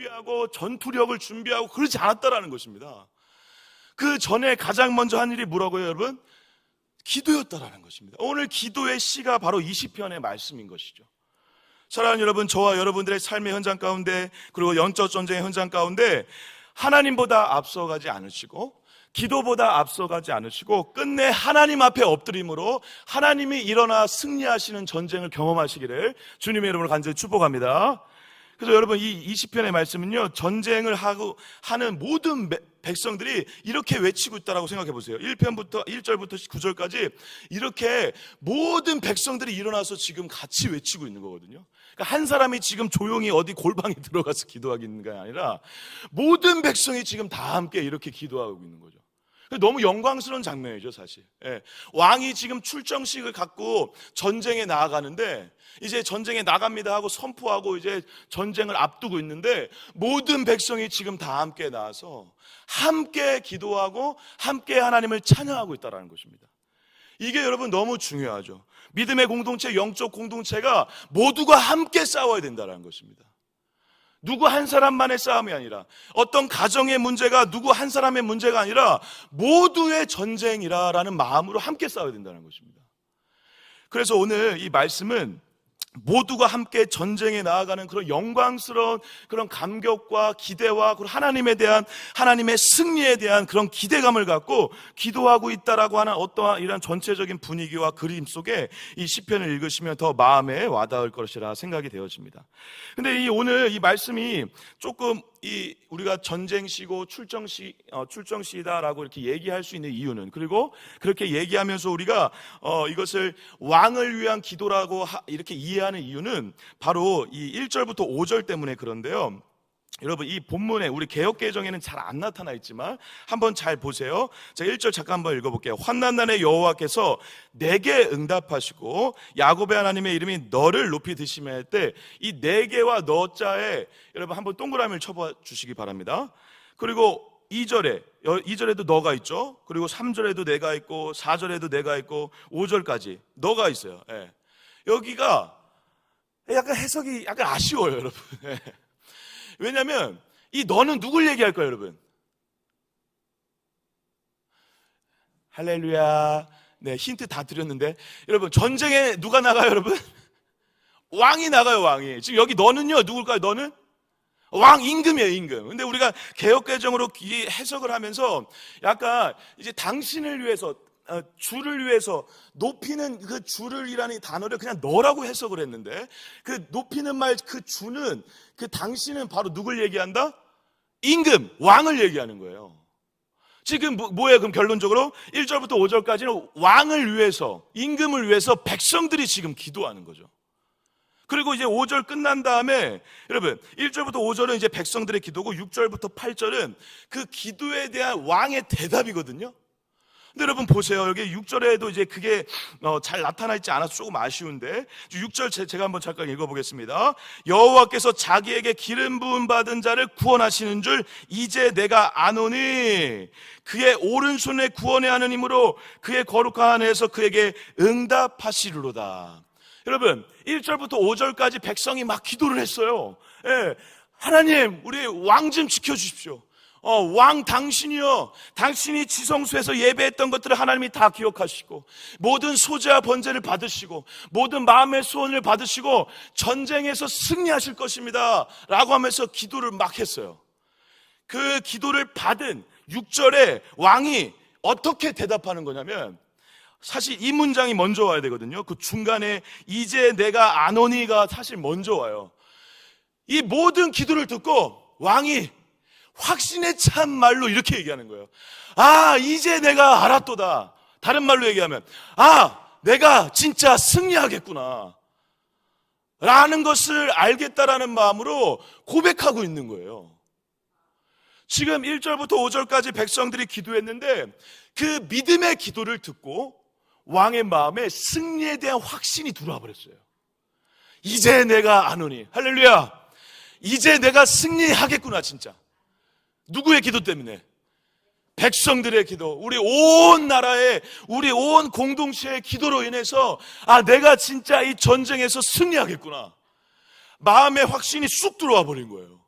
준비하고 전투력을 준비하고 그러지 않았다라는 것입니다. 그 전에 가장 먼저 한 일이 뭐라고요, 여러분? 기도였다라는 것입니다. 오늘 기도의 시가 바로 이 시편의 말씀인 것이죠. 사랑하는 여러분, 저와 여러분들의 삶의 현장 가운데, 그리고 영적 전쟁의 현장 가운데 하나님보다 앞서가지 않으시고 기도보다 앞서가지 않으시고 끝내 하나님 앞에 엎드림으로 하나님이 일어나 승리하시는 전쟁을 경험하시기를 주님의 이름으로 간절히 축복합니다. 그래서 여러분, 이 시편의 말씀은요, 전쟁을 하는 모든 백성들이 이렇게 외치고 있다라고 생각해 보세요. 1절부터 9절까지 이렇게 모든 백성들이 일어나서 지금 같이 외치고 있는 거거든요. 그러니까 한 사람이 지금 조용히 어디 골방에 들어가서 기도하는 게 아니라 모든 백성이 지금 다 함께 이렇게 기도하고 있는 거죠. 너무 영광스러운 장면이죠, 사실. 왕이 지금 출정식을 갖고 전쟁에 나아가는데, 이제 전쟁에 나갑니다 하고 선포하고 이제 전쟁을 앞두고 있는데, 모든 백성이 지금 다 함께 나와서 함께 기도하고 함께 하나님을 찬양하고 있다는 것입니다. 이게 여러분 너무 중요하죠. 믿음의 공동체, 영적 공동체가 모두가 함께 싸워야 된다는 것입니다. 누구 한 사람만의 싸움이 아니라, 어떤 가정의 문제가 누구 한 사람의 문제가 아니라 모두의 전쟁이라는 마음으로 함께 싸워야 된다는 것입니다. 그래서 오늘 이 말씀은 모두가 함께 전쟁에 나아가는 그런 영광스러운 그런 감격과 기대와 하나님에 대한, 하나님의 승리에 대한 그런 기대감을 갖고 기도하고 있다라고 하는 어떠한 이런 전체적인 분위기와 그림 속에 이 시편을 읽으시면 더 마음에 와닿을 것이라 생각이 되어집니다. 근데 오늘 이 말씀이 조금 우리가 전쟁시고 출정시다라고 이렇게 얘기할 수 있는 이유는, 그리고 그렇게 얘기하면서 우리가 이것을 왕을 위한 기도라고 이렇게 이해하는 이유는 바로 이 1절부터 5절 때문에 그런데요. 여러분, 이 본문에 우리 개역개정에는 잘 안 나타나 있지만 한번 잘 보세요. 자, 1절 잠깐 한번 읽어볼게요. 환난날에 여호와께서 내게 응답하시고 야곱의 하나님의 이름이 너를 높이 드시며 할 때, 이 내게와 너자에 여러분 한번 동그라미를 쳐봐 주시기 바랍니다. 그리고 2절에도 너가 있죠. 그리고 3절에도 내가 있고 4절에도 내가 있고 5절까지 너가 있어요. 여기가 약간 해석이 약간 아쉬워요, 여러분. 왜냐하면 이 너는 누굴 얘기할 거예요, 여러분? 할렐루야. 네, 힌트 다 드렸는데, 여러분, 전쟁에 누가 나가요, 여러분? 왕이 나가요, 왕이. 지금 여기 너는요, 누굴까요? 너는 왕, 임금이에요, 임금. 근데 우리가 개역개정으로 해석을 하면서 약간 이제 당신을 위해서, 주를 위해서 높이는 그 주를이라는 단어를 그냥 너라고 해석을 했는데, 그 높이는 말, 그 주는, 그 당신은 바로 누굴 얘기한다? 임금, 왕을 얘기하는 거예요. 지금 뭐예요? 그럼 결론적으로 1절부터 5절까지는 왕을 위해서, 임금을 위해서 백성들이 지금 기도하는 거죠. 그리고 이제 5절 끝난 다음에 여러분 1절부터 5절은 이제 백성들의 기도고 6절부터 8절은 그 기도에 대한 왕의 대답이거든요. 근데 여러분 보세요. 여기 6절에도 이제 그게 잘 나타나 있지 않아서 조금 아쉬운데 6절 제가 한번 잠깐 읽어보겠습니다. 여호와께서 자기에게 기름 부음 받은 자를 구원하시는 줄 이제 내가 아노니 그의 오른손에 구원의 하느님으로 그의 거룩한 하늘에서 그에게 응답하시리로다. 여러분 1절부터 5절까지 백성이 막 기도를 했어요. 하나님, 우리 왕 좀 지켜주십시오. 왕 당신이요, 당신이 지성소에서 예배했던 것들을 하나님이 다 기억하시고 모든 소재와 번제를 받으시고 모든 마음의 소원을 받으시고 전쟁에서 승리하실 것입니다 라고 하면서 기도를 막 했어요. 그 기도를 받은 6절에 왕이 어떻게 대답하는 거냐면, 사실 이 문장이 먼저 와야 되거든요. 그 중간에 이제 내가 아노니가 사실 먼저 와요. 이 모든 기도를 듣고 왕이 확신에 찬 말로 이렇게 얘기하는 거예요. 아, 이제 내가 알았도다. 다른 말로 얘기하면, 아, 내가 진짜 승리하겠구나 라는 것을 알겠다라는 마음으로 고백하고 있는 거예요. 지금 1절부터 5절까지 백성들이 기도했는데 그 믿음의 기도를 듣고 왕의 마음에 승리에 대한 확신이 들어와 버렸어요. 이제 내가 아노니, 할렐루야, 이제 내가 승리하겠구나. 진짜 누구의 기도 때문에? 백성들의 기도, 우리 온 나라의, 우리 온 공동체의 기도로 인해서 아, 내가 진짜 이 전쟁에서 승리하겠구나 마음의 확신이 쑥 들어와 버린 거예요.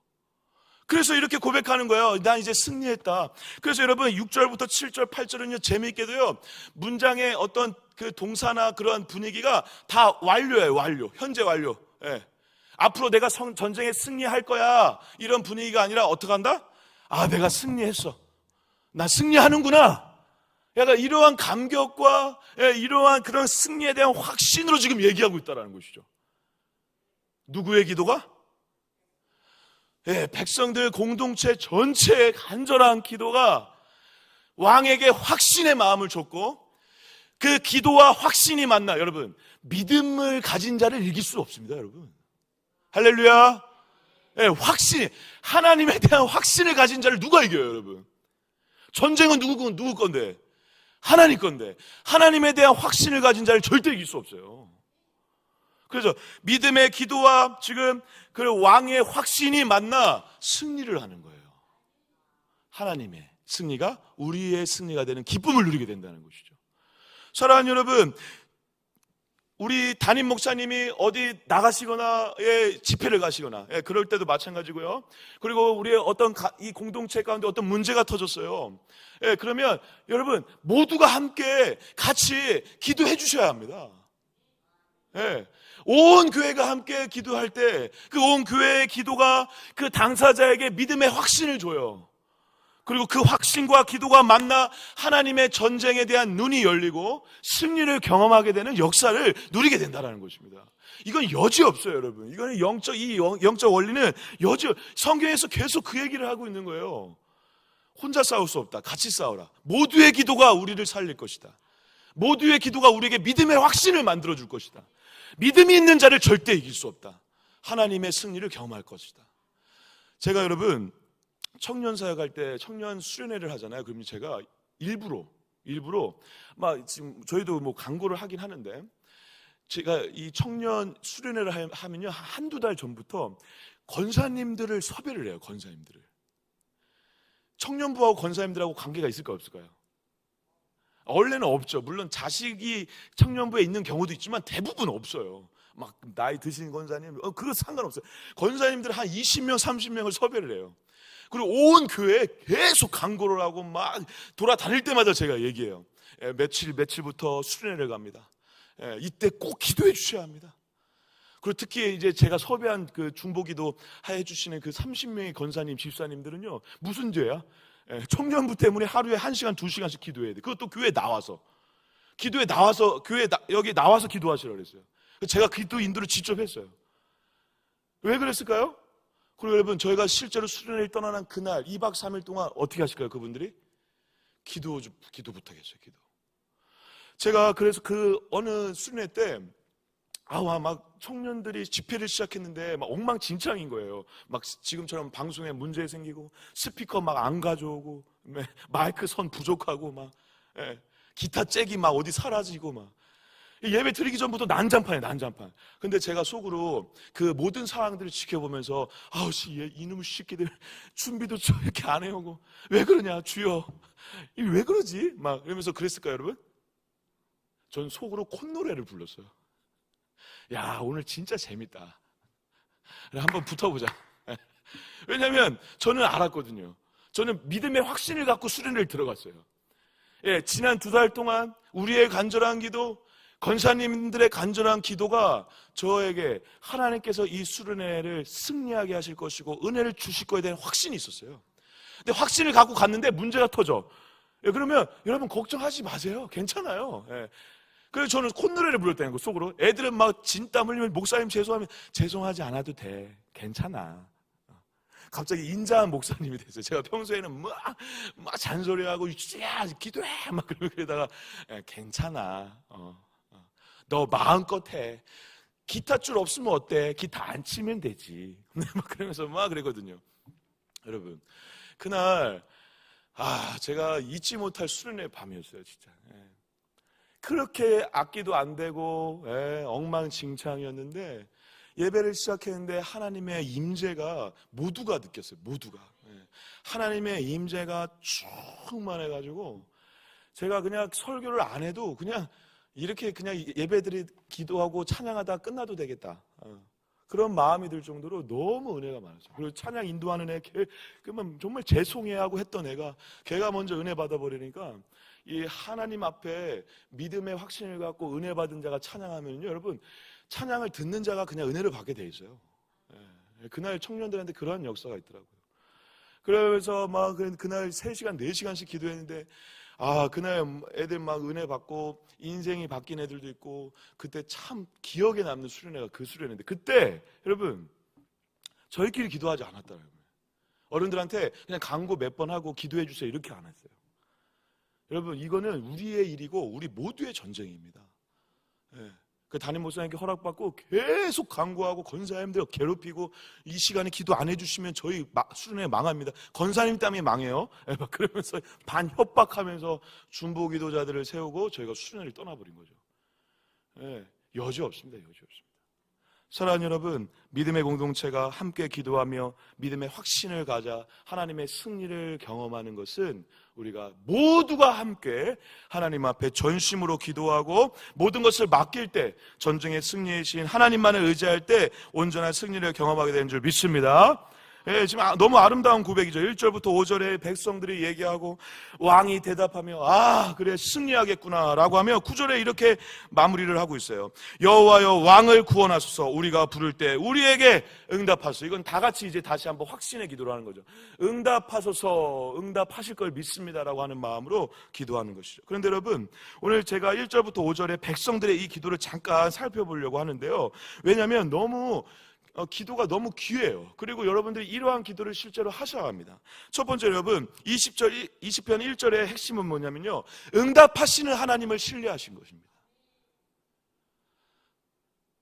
그래서 이렇게 고백하는 거예요. 난 이제 승리했다. 그래서 여러분 6절부터 7절, 8절은요, 재미있게도요, 문장의 어떤 그 동사나 그러한 분위기가 다 완료예요. 완료. 현재 완료. 예. 앞으로 내가 전쟁에 승리할 거야, 이런 분위기가 아니라 어떻게 한다? 아, 내가 승리했어. 나 승리하는구나. 약간 이러한 감격과 이러한 그런 승리에 대한 확신으로 지금 얘기하고 있다는 것이죠. 누구의 기도가? 백성들 공동체 전체의 간절한 기도가 왕에게 확신의 마음을 줬고, 그 기도와 확신이 만나, 여러분, 믿음을 가진 자를 이길 수 없습니다, 여러분. 할렐루야. 확신, 하나님에 대한 확신을 가진 자를 누가 이겨요, 여러분? 전쟁은 누구 건데? 하나님 건데. 하나님에 대한 확신을 가진 자를 절대 이길 수 없어요. 그래서 믿음의 기도와 지금 그 왕의 확신이 만나 승리를 하는 거예요. 하나님의 승리가 우리의 승리가 되는 기쁨을 누리게 된다는 것이죠. 사랑하는 여러분, 우리 담임 목사님이 어디 나가시거나 집회를 가시거나 그럴 때도 마찬가지고요. 그리고 우리의 어떤 이 공동체 가운데 어떤 문제가 터졌어요. 그러면 여러분 모두가 함께 같이 기도해 주셔야 합니다. 온 교회가 함께 기도할 때 그 온 교회의 기도가 그 당사자에게 믿음의 확신을 줘요. 그리고 그 확신과 기도가 만나 하나님의 전쟁에 대한 눈이 열리고 승리를 경험하게 되는 역사를 누리게 된다는 것입니다. 이건 여지 없어요, 여러분. 이거는 영적 원리는 여지, 성경에서 계속 그 얘기를 하고 있는 거예요. 혼자 싸울 수 없다. 같이 싸우라. 모두의 기도가 우리를 살릴 것이다. 모두의 기도가 우리에게 믿음의 확신을 만들어줄 것이다. 믿음이 있는 자를 절대 이길 수 없다. 하나님의 승리를 경험할 것이다. 제가 여러분 청년 사역할 때 청년 수련회를 하잖아요. 그럼 제가 일부러 막 지금 저희도 뭐 광고를 하긴 하는데, 제가 이 청년 수련회를 하면요, 한두 달 전부터 권사님들을 섭외를 해요. 권사님들을. 청년부하고 권사님들하고 관계가 있을까요, 없을까요? 원래는 없죠. 물론 자식이 청년부에 있는 경우도 있지만 대부분 없어요. 막 나이 드신 권사님, 그거 상관없어요. 권사님들 한 20명, 30명을 섭외를 해요. 그리고 온 교회에 계속 광고를 하고 막 돌아다닐 때마다 제가 얘기해요. 며칠부터 수련회를 갑니다. 이때 꼭 기도해 주셔야 합니다. 그리고 특히 이제 제가 섭외한 그 중보기도 해주시는 그 30명의 권사님, 집사님들은요, 무슨 죄야? 청년부 때문에 하루에 1시간, 2시간씩 기도해야 돼. 그것도 교회에 나와서. 여기 나와서 기도하시라고 그랬어요. 제가 기도 인도를 직접 했어요. 왜 그랬을까요? 그리고 여러분, 저희가 실제로 수련회를 떠나는 그날 2박 3일 동안 어떻게 하실까요? 그분들이 기도 부탁했어요. 기도. 제가 그래서 그 어느 수련회 때 막 청년들이 집회를 시작했는데 막 엉망진창인 거예요. 막 지금처럼 방송에 문제 생기고 스피커 막 안 가져오고 마이크 선 부족하고 막 기타 잭이 막 어디 사라지고 막 예배 드리기 전부터 난장판이에요. 난장판. 근데 제가 속으로 그 모든 상황들을 지켜보면서 이놈의 새끼들 준비도 이렇게 안 해오고 왜 그러냐 주여, 왜 그러지? 막 이러면서 그랬을까요, 여러분? 전 속으로 콧노래를 불렀어요. 야, 오늘 진짜 재밌다. 한번 붙어보자. 왜냐하면 저는 알았거든요. 저는 믿음의 확신을 갖고 수련회를 들어갔어요. 지난 2달 동안 우리의 간절한 기도, 권사님들의 간절한 기도가 저에게 하나님께서 이 수련회를 승리하게 하실 것이고 은혜를 주실 거에 대한 확신이 있었어요. 근데 확신을 갖고 갔는데 문제가 터져. 그러면 여러분 걱정하지 마세요. 괜찮아요. 그래서 저는 콧노래를 불렀다는 거, 속으로. 애들은 막 진땀 흘리면 목사님 죄송하지 않아도 돼. 괜찮아. 갑자기 인자한 목사님이 됐어요. 제가 평소에는 막 잔소리하고 기도해 막 그러다가 괜찮아. 너 마음껏 해. 기타줄 없으면 어때? 기타 안 치면 되지. 막 그러면서 막 그랬거든요. 여러분, 그날 제가 잊지 못할 수련회 밤이었어요, 진짜. 그렇게 악기도 안 되고 엉망진창이었는데 예배를 시작했는데 하나님의 임재가 모두가 느꼈어요. 모두가. 하나님의 임재가 충만해가지고 제가 그냥 설교를 안 해도 그냥 이렇게 그냥 예배들이 기도하고 찬양하다 끝나도 되겠다. 그런 마음이 들 정도로 너무 은혜가 많았어요. 그리고 찬양 인도하는 애, 그러면 정말 죄송해하고 했던 애가 걔가 먼저 은혜 받아버리니까 이 하나님 앞에 믿음의 확신을 갖고 은혜 받은 자가 찬양하면요, 여러분 찬양을 듣는 자가 그냥 은혜를 받게 돼 있어요. 그날 청년들한테 그런 역사가 있더라고요. 그래서 막 그날 3시간, 4시간씩 기도했는데 그날 애들 막 은혜 받고 인생이 바뀐 애들도 있고 그때 참 기억에 남는 수련회가 그 수련회인데 그때 여러분 저희끼리 기도하지 않았더라고요. 어른들한테 그냥 강구 몇 번 하고 기도해 주세요 이렇게 안 했어요. 여러분 이거는 우리의 일이고 우리 모두의 전쟁입니다. 그 담임 목사님께 허락받고 계속 강구하고 권사님들 괴롭히고 이 시간에 기도 안 해주시면 저희 수련회 망합니다. 권사님 때문에 망해요. 그러면서 반 협박하면서 중보 기도자들을 세우고 저희가 수련회를 떠나버린 거죠. 여지 없습니다. 여지 없습니다. 사랑하는 여러분, 믿음의 공동체가 함께 기도하며 믿음의 확신을 가져 하나님의 승리를 경험하는 것은 우리가 모두가 함께 하나님 앞에 전심으로 기도하고 모든 것을 맡길 때 전쟁의 승리이신 하나님만을 의지할 때 온전한 승리를 경험하게 되는 줄 믿습니다. 지금 너무 아름다운 고백이죠. 1절부터 5절에 백성들이 얘기하고 왕이 대답하며 그래 승리하겠구나 라고 하며 9절에 이렇게 마무리를 하고 있어요. 여호와여 왕을 구원하소서. 우리가 부를 때 우리에게 응답하소서. 이건 다 같이 이제 다시 한번 확신의 기도를 하는 거죠. 응답하소서. 응답하실 걸 믿습니다라고 하는 마음으로 기도하는 것이죠. 그런데 여러분 오늘 제가 1절부터 5절에 백성들의 이 기도를 잠깐 살펴보려고 하는데요. 왜냐하면 기도가 너무 귀해요. 그리고 여러분들이 이러한 기도를 실제로 하셔야 합니다. 첫 번째 여러분 20편 1절의 핵심은 뭐냐면요, 응답하시는 하나님을 신뢰하신 것입니다.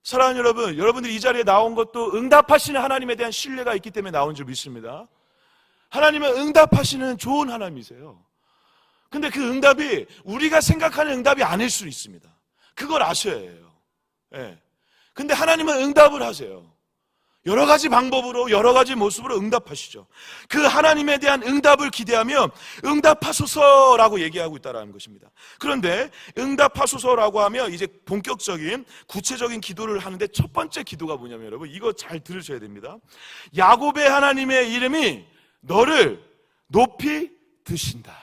사랑하는 여러분, 여러분들이 이 자리에 나온 것도 응답하시는 하나님에 대한 신뢰가 있기 때문에 나온 줄 믿습니다. 하나님은 응답하시는 좋은 하나님이세요. 근데 그 응답이 우리가 생각하는 응답이 아닐 수 있습니다. 그걸 아셔야 해요. 근데 하나님은 응답을 하세요. 여러 가지 방법으로 여러 가지 모습으로 응답하시죠. 그 하나님에 대한 응답을 기대하며 응답하소서라고 얘기하고 있다는 것입니다. 그런데 응답하소서라고 하면 이제 본격적인 구체적인 기도를 하는데 첫 번째 기도가 뭐냐면 여러분 이거 잘 들으셔야 됩니다. 야곱의 하나님의 이름이 너를 높이 드신다.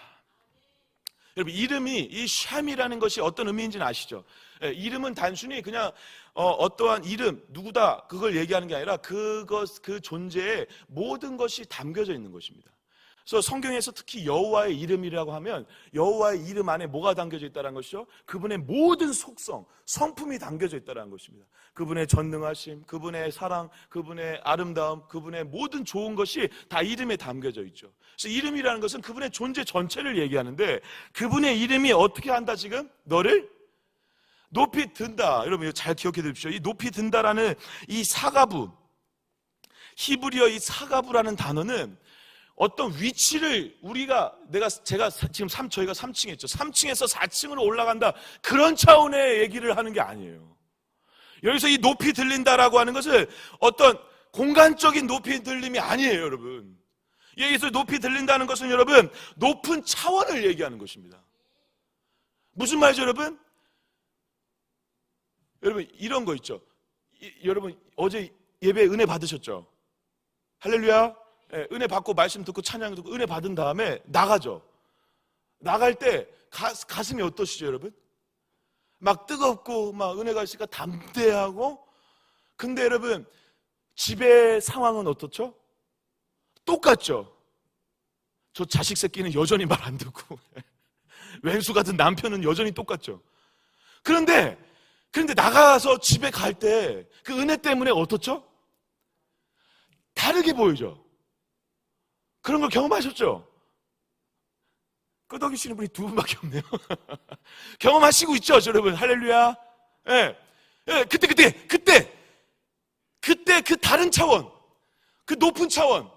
여러분 이름이 이 샴이라는 것이 어떤 의미인지는 아시죠? 이름은 단순히 그냥 어떠한 이름, 누구다 그걸 얘기하는 게 아니라 그 존재에 모든 것이 담겨져 있는 것입니다. 그래서 성경에서 특히 여호와의 이름이라고 하면 여호와의 이름 안에 뭐가 담겨져 있다는 것이죠? 그분의 모든 속성, 성품이 담겨져 있다는 것입니다. 그분의 전능하심, 그분의 사랑, 그분의 아름다움, 그분의 모든 좋은 것이 다 이름에 담겨져 있죠. 그래서 이름이라는 것은 그분의 존재 전체를 얘기하는데 그분의 이름이 어떻게 한다 지금? 너를 높이 든다. 여러분 이거 잘 기억해 두십시오. 이 높이 든다라는 이 사가부, 히브리어 이 사가부라는 단어는 어떤 위치를 제가 지금 저희가 3층에 있죠. 3층에서 4층으로 올라간다. 그런 차원의 얘기를 하는 게 아니에요. 여기서 이 높이 들린다라고 하는 것은 어떤 공간적인 높이 들림이 아니에요, 여러분. 여기서 높이 들린다는 것은 여러분 높은 차원을 얘기하는 것입니다. 무슨 말이죠, 여러분? 여러분 이런 거 있죠. 여러분 어제 예배 은혜 받으셨죠? 할렐루야. 은혜 받고 말씀 듣고 찬양 듣고 은혜 받은 다음에 나가죠. 나갈 때 가슴이 어떠시죠, 여러분? 막 뜨겁고 막 은혜가 있으니까 담대하고. 근데 여러분 집의 상황은 어떻죠? 똑같죠. 저 자식 새끼는 여전히 말 안 듣고 왼수 같은 남편은 여전히 똑같죠. 그런데 나가서 집에 갈 때 그 은혜 때문에 어떻죠? 다르게 보이죠. 그런 걸 경험하셨죠? 끄덕이시는 분이 2분밖에 없네요. 경험하시고 있죠, 여러분? 할렐루야. 그때 그 다른 차원, 그 높은 차원,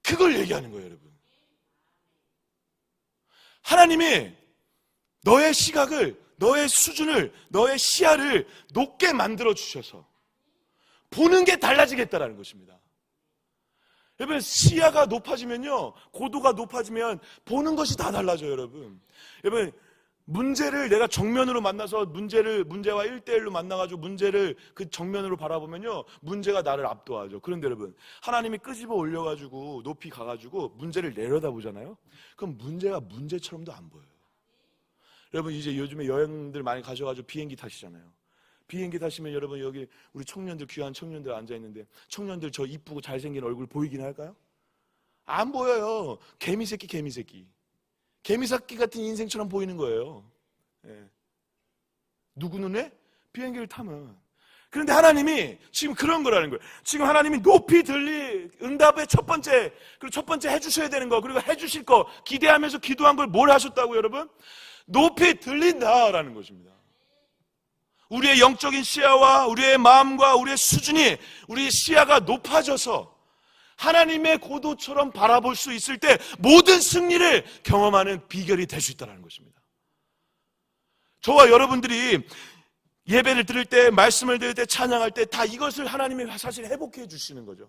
그걸 얘기하는 거예요, 여러분. 하나님이 너의 시각을, 너의 수준을, 너의 시야를 높게 만들어 주셔서 보는 게 달라지겠다라는 것입니다. 여러분 시야가 높아지면요, 고도가 높아지면 보는 것이 다 달라져요, 여러분. 여러분 문제를 내가 정면으로 만나서 문제와 1대1로 만나가지고 문제를 그 정면으로 바라보면요, 문제가 나를 압도하죠. 그런데 여러분, 하나님이 끄집어 올려가지고 높이 가가지고 문제를 내려다보잖아요. 그럼 문제가 문제처럼도 안 보여요. 여러분, 이제 요즘에 여행들 많이 가셔가지고 비행기 타시잖아요. 비행기 타시면 여러분, 여기 우리 청년들, 귀한 청년들 앉아있는데, 청년들 저 이쁘고 잘생긴 얼굴 보이긴 할까요? 안 보여요. 개미새끼 같은 인생처럼 보이는 거예요. 예. 누구 눈에? 비행기를 타면. 그런데 하나님이 지금 그런 거라는 거예요. 지금 하나님이 높이 응답의 첫 번째, 그리고 첫 번째 해주셔야 되는 거, 그리고 해주실 거 기대하면서 기도한 걸 뭘 하셨다고 여러분? 높이 들린다라는 것입니다. 우리의 영적인 시야와 우리의 마음과 우리의 수준이, 우리의 시야가 높아져서 하나님의 고도처럼 바라볼 수 있을 때 모든 승리를 경험하는 비결이 될 수 있다는 것입니다. 저와 여러분들이 예배를 드릴 때, 말씀을 드릴 때, 찬양할 때 다 이것을 하나님이 사실 회복해 주시는 거죠.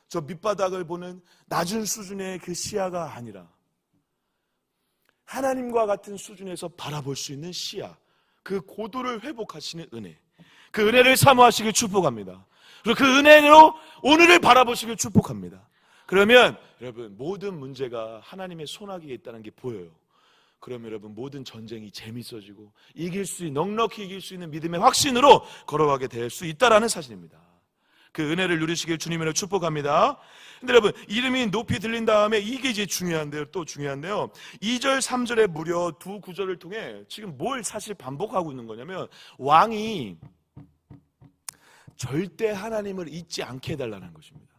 저 밑바닥을 보는 낮은 수준의 그 시야가 아니라 하나님과 같은 수준에서 바라볼 수 있는 시야, 그 고도를 회복하시는 은혜, 그 은혜를 사모하시길 축복합니다. 그리고 그 은혜로 오늘을 바라보시길 축복합니다. 그러면 여러분, 모든 문제가 하나님의 손아귀에 있다는 게 보여요. 그러면 여러분, 모든 전쟁이 재밌어지고 넉넉히 이길 수 있는 믿음의 확신으로 걸어가게 될 수 있다는 사실입니다. 그 은혜를 누리시길 주님으로 축복합니다. 근데 여러분, 이름이 높이 들린 다음에 이게 이제 중요한데요. 또 중요한데요. 2절, 3절에 무려 두 구절을 통해 지금 뭘 사실 반복하고 있는 거냐면, 왕이 절대 하나님을 잊지 않게 해달라는 것입니다.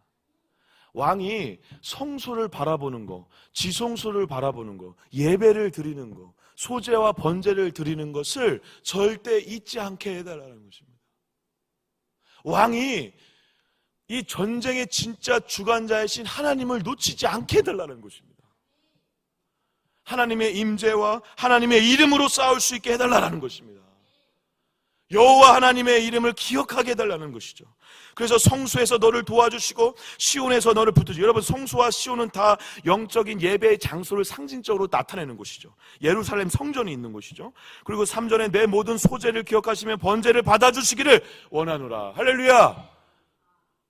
왕이 성소를 바라보는 거, 지성소를 바라보는 거, 예배를 드리는 거, 소제와 번제를 드리는 것을 절대 잊지 않게 해달라는 것입니다. 왕이 이 전쟁의 진짜 주관자이신 하나님을 놓치지 않게 해달라는 것입니다. 하나님의 임재와 하나님의 이름으로 싸울 수 있게 해달라는 것입니다. 여호와 하나님의 이름을 기억하게 해달라는 것이죠. 그래서 성소에서 너를 도와주시고 시온에서 너를 붙드시고, 여러분, 성소와 시온은 다 영적인 예배의 장소를 상징적으로 나타내는 곳이죠. 예루살렘 성전이 있는 곳이죠. 그리고 3절에 내 모든 소제를 기억하시며 번제를 받아주시기를 원하노라. 할렐루야.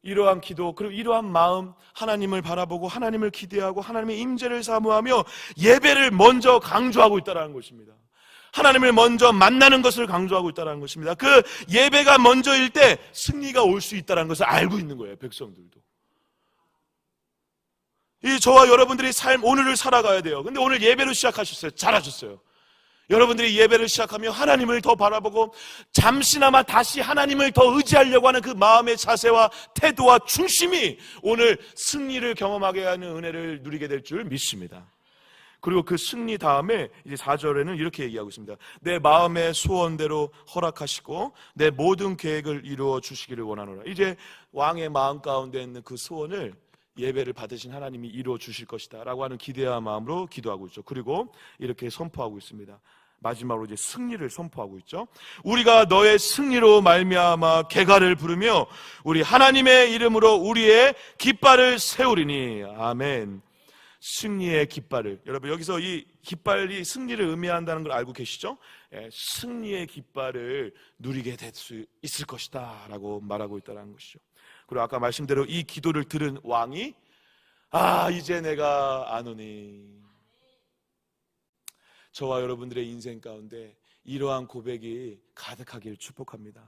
이러한 기도, 그리고 이러한 마음, 하나님을 바라보고 하나님을 기대하고 하나님의 임재를 사모하며 예배를 먼저 강조하고 있다는 것입니다. 하나님을 먼저 만나는 것을 강조하고 있다는 것입니다. 그 예배가 먼저일 때 승리가 올 수 있다는 것을 알고 있는 거예요, 백성들도. 이 저와 여러분들이 오늘을 살아가야 돼요. 근데 오늘 예배로 시작하셨어요. 잘하셨어요. 여러분들이 예배를 시작하며 하나님을 더 바라보고 잠시나마 다시 하나님을 더 의지하려고 하는 그 마음의 자세와 태도와 중심이 오늘 승리를 경험하게 하는 은혜를 누리게 될 줄 믿습니다. 그리고 그 승리 다음에 이제 4절에는 이렇게 얘기하고 있습니다. 내 마음의 소원대로 허락하시고 내 모든 계획을 이루어 주시기를 원하노라. 이제 왕의 마음 가운데 있는 그 소원을 예배를 받으신 하나님이 이루어 주실 것이다 라고 하는 기대와 마음으로 기도하고 있죠. 그리고 이렇게 선포하고 있습니다. 마지막으로 이제 승리를 선포하고 있죠. 우리가 너의 승리로 말미암아 개가를 부르며 우리 하나님의 이름으로 우리의 깃발을 세우리니. 아멘. 승리의 깃발을, 여러분, 여기서 이 깃발이 승리를 의미한다는 걸 알고 계시죠? 승리의 깃발을 누리게 될 수 있을 것이다 라고 말하고 있다는 것이죠. 그리고 아까 말씀대로 이 기도를 들은 왕이 이제 내가 아노니. 저와 여러분들의 인생 가운데 이러한 고백이 가득하길 축복합니다.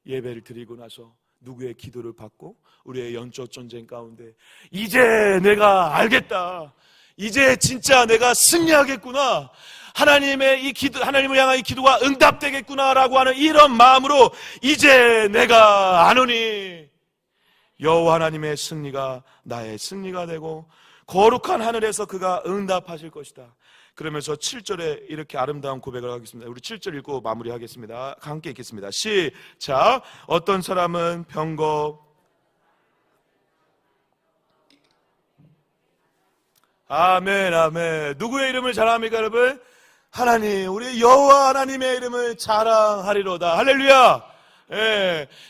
예배를 드리고 나서 누구의 기도를 받고 우리의 영적 전쟁 가운데 이제 내가 알겠다, 이제 진짜 내가 승리하겠구나, 하나님의 이 기도, 하나님을 향한 이 기도가 응답되겠구나라고 하는 이런 마음으로 이제 내가 아노니 여호와 하나님의 승리가 나의 승리가 되고 거룩한 하늘에서 그가 응답하실 것이다. 그러면서 7절에 이렇게 아름다운 고백을 하겠습니다. 우리 7절 읽고 마무리하겠습니다. 함께 읽겠습니다. 시작. 어떤 사람은 아멘, 아멘. 누구의 이름을 자랑합니까, 여러분? 하나님, 우리 여호와 하나님의 이름을 자랑하리로다. 할렐루야.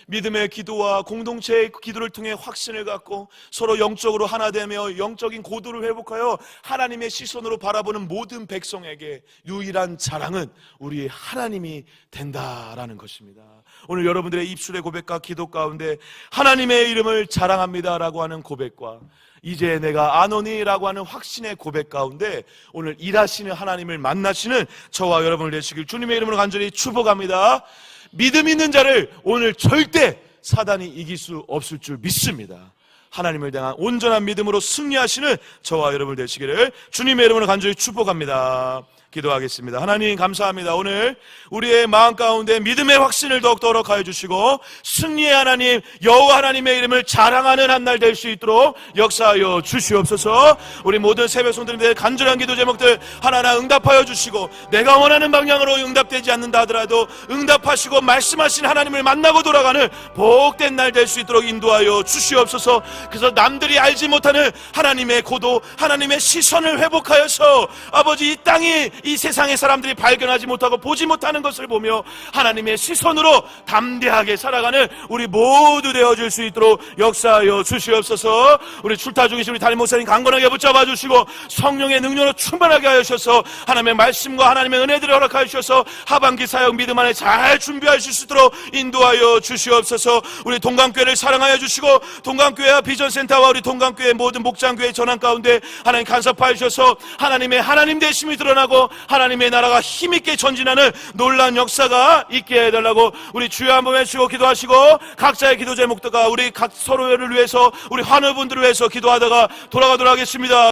믿음의 기도와 공동체의 기도를 통해 확신을 갖고 서로 영적으로 하나 되며 영적인 고도를 회복하여 하나님의 시선으로 바라보는 모든 백성에게 유일한 자랑은 우리 하나님이 된다라는 것입니다. 오늘 여러분들의 입술의 고백과 기도 가운데 하나님의 이름을 자랑합니다라고 하는 고백과 이제 내가 아노니라고 하는 확신의 고백 가운데 오늘 일하시는 하나님을 만나시는 저와 여러분을 되시길 주님의 이름으로 간절히 축복합니다. 믿음 있는 자를 오늘 절대 사단이 이길 수 없을 줄 믿습니다. 하나님을 향한 온전한 믿음으로 승리하시는 저와 여러분 되시기를 주님의 이름으로 간절히 축복합니다. 기도하겠습니다. 하나님 감사합니다. 오늘 우리의 마음 가운데 믿음의 확신을 더욱더 허락하여 주시고 승리의 하나님 여호와 하나님의 이름을 자랑하는 한 날 될 수 있도록 역사하여 주시옵소서. 우리 모든 새벽 성도님들의 간절한 기도 제목들 하나하나 응답하여 주시고 내가 원하는 방향으로 응답되지 않는다 하더라도 응답하시고 말씀하신 하나님을 만나고 돌아가는 복된 날 될 수 있도록 인도하여 주시옵소서. 그래서 남들이 알지 못하는 하나님의 고도 하나님의 시선을 회복하여서 아버지 이 땅이 이 세상의 사람들이 발견하지 못하고 보지 못하는 것을 보며 하나님의 시선으로 담대하게 살아가는 우리 모두 되어질 수 있도록 역사하여 주시옵소서. 우리 출타 중이신 우리 담임 목사님 강건하게 붙잡아 주시고 성령의 능력으로 충만하게 하셔서 하나님의 말씀과 하나님의 은혜들을 허락하여 주셔서 하반기 사역 믿음 안에 잘 준비하실 수 있도록 인도하여 주시옵소서. 우리 동강교회를 사랑하여 주시고 동강교회와 비전센터와 우리 동강교회 모든 목장교회 전환 가운데 하나님 간섭하여 주셔서 하나님의 하나님 되심이 드러나고 하나님의 나라가 힘있게 전진하는 놀라운 역사가 있게 해달라고 우리 주여 한번 외치고 기도하시고 각자의 기도 제목들과 우리 각 서로를 위해서 우리 환우분들을 위해서 기도하다가 돌아가도록 하겠습니다.